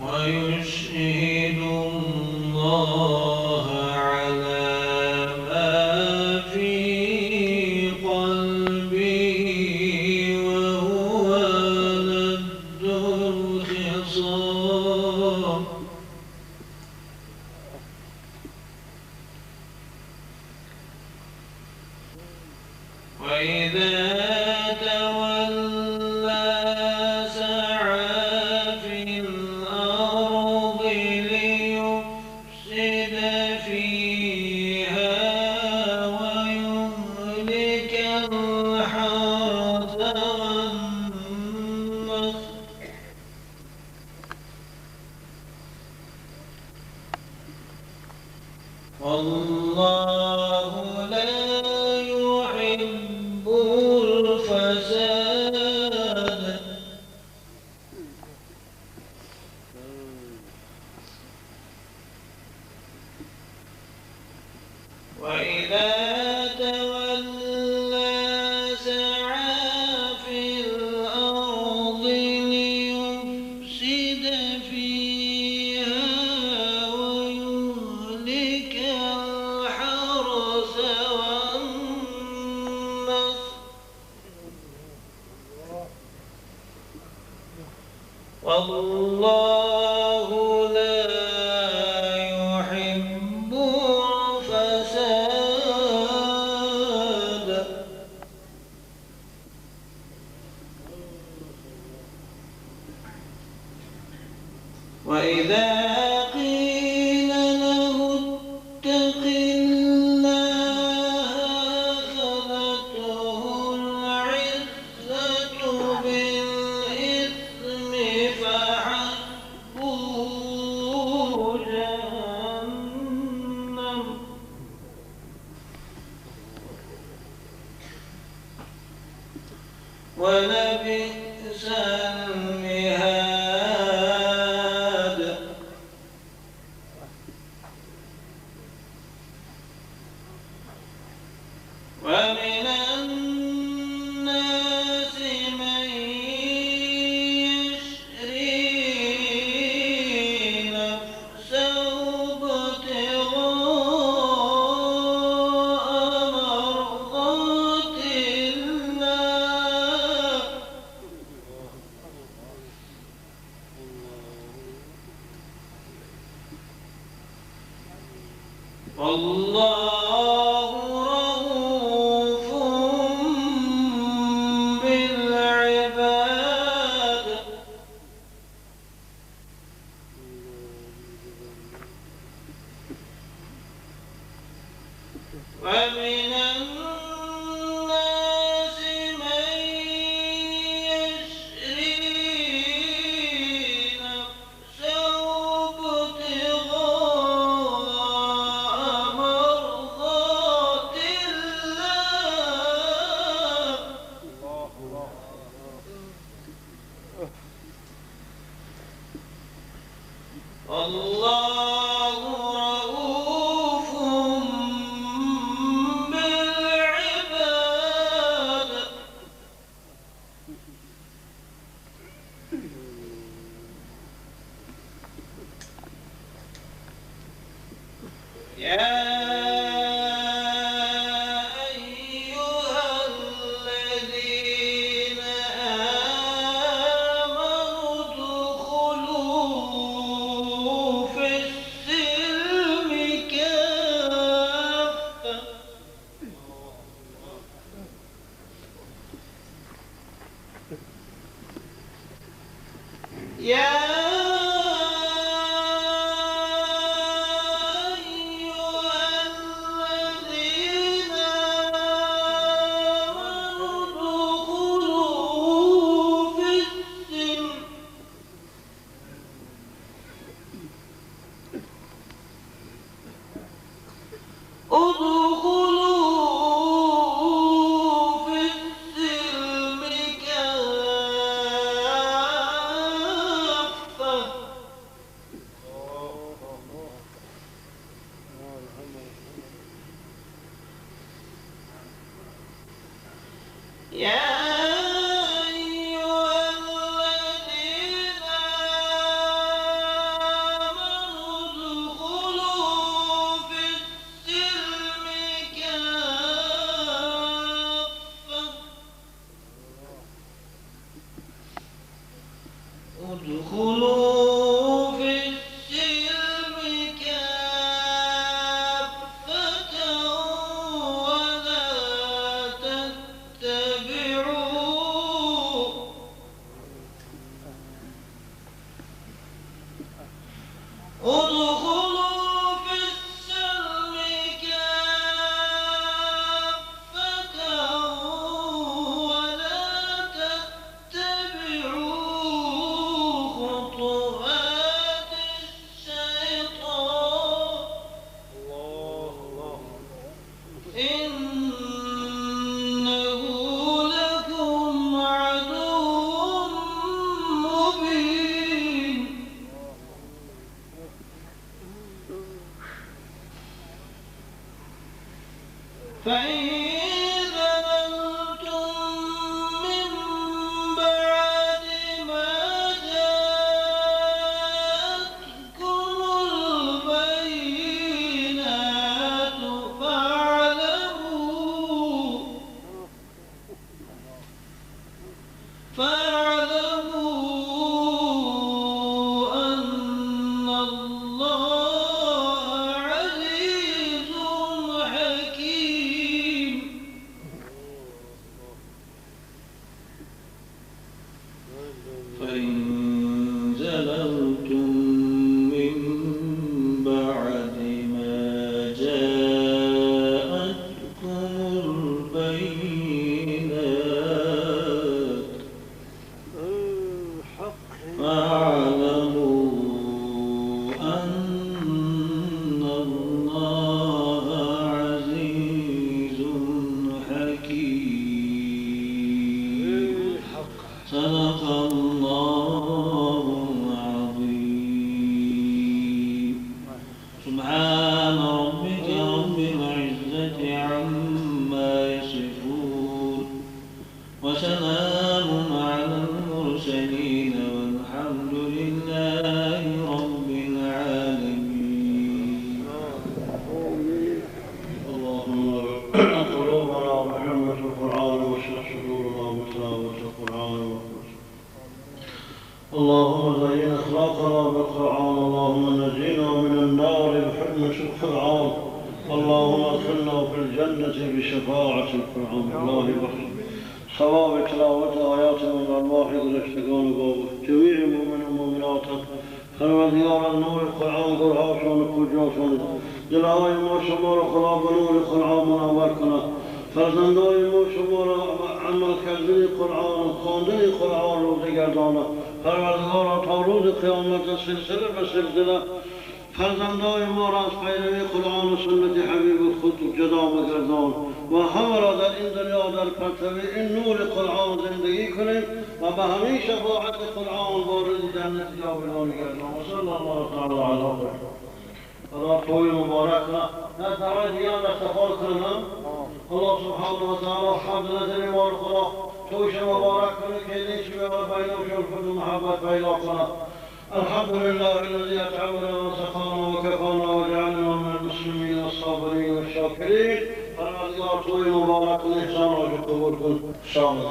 ويشهد الله على ما في قلبه وهو لد الخصام وإذا تولى سعى في الأرض ليفسد فيها ويهلك الحرث والنسل والله لا يحب الفساد وإذا تولى سعى في الأرض ليفسد فيها ويهلك الحرث والنسل والله لا يحب الفساد وإذا قيل له اتق الله أخذته العزة بالإثم فحسبه جهنم ولبئس المهاد ومن الناس من يشري نفسه ابتغاء مرضات الله والله رؤوف بالعباد ومن الناس من يشري نفسه ابتغاء مرضات الله والله رؤوف بالعباد يا أيها الذين آمنوا ادخلوا في السلم كافة يا ادخلوا في السلم كافة ادخلوا في السلم كافة ولا تتبعوا ادخلوا في السلم كافة ولا تتبعوا خطوات الشيطان إنه لكم عدو مبين فإن زللتم من بعد ما جاءتكم البينات فاعلموا أن الله عزيز حكيم فإن زللتم من بعد ما جاءتكم البينات فاعلموا أن الله عزيز حكيم صدق الله العظيم سبحان ربك رب العزة عما يصفون وسلام على المرسلين والحمد لله رب العالمين اللهم قلوبنا بحرمة القرآن واشرح صدورنا بتلاوة القرآن اللهم زين أخلاقنا بالقرآن اللهم نجينا من النار بحرمة القرآن اللهم ادخلنا في الجنة بشفاعة القرآن الله بخير صواب تلاوة آيات من الواحد الاشتغال بابه جميع المؤمنين والمؤمنات فرمضيار النور القرآن قرآن كجوشون دلائي موشمار خلاب نور القرآن منوركنا فرزندوی موشمار عمل کردن قرآن خواندن قرآن روز گردانه پروردگارا تا روز قیامت سلسله به سلسله فرزندای ما را از پیروی قرآن و سنت حبیب خود جدا بگردان و همه را در این دنیا در پرتو این نور قرآن زندگی کنیم و به همین شفاعت قرآن وارد جنت جاودان گردان و صلی الله تعالی علی محمد خدا توی مبارک را در دعای دیان استفاده کنم الله سبحانه و تعالی حمد نظر مال خدا توش مبارک کنه که دیش و بین و شرفت و محبت پیدا کنه الحمد لله الذي أطعمنا وسقانا وكفانا وجعلنا من المسلمين الصابرين والشاكرين فرمضيار توي مبارك الإحسان وجه قبول كن شامل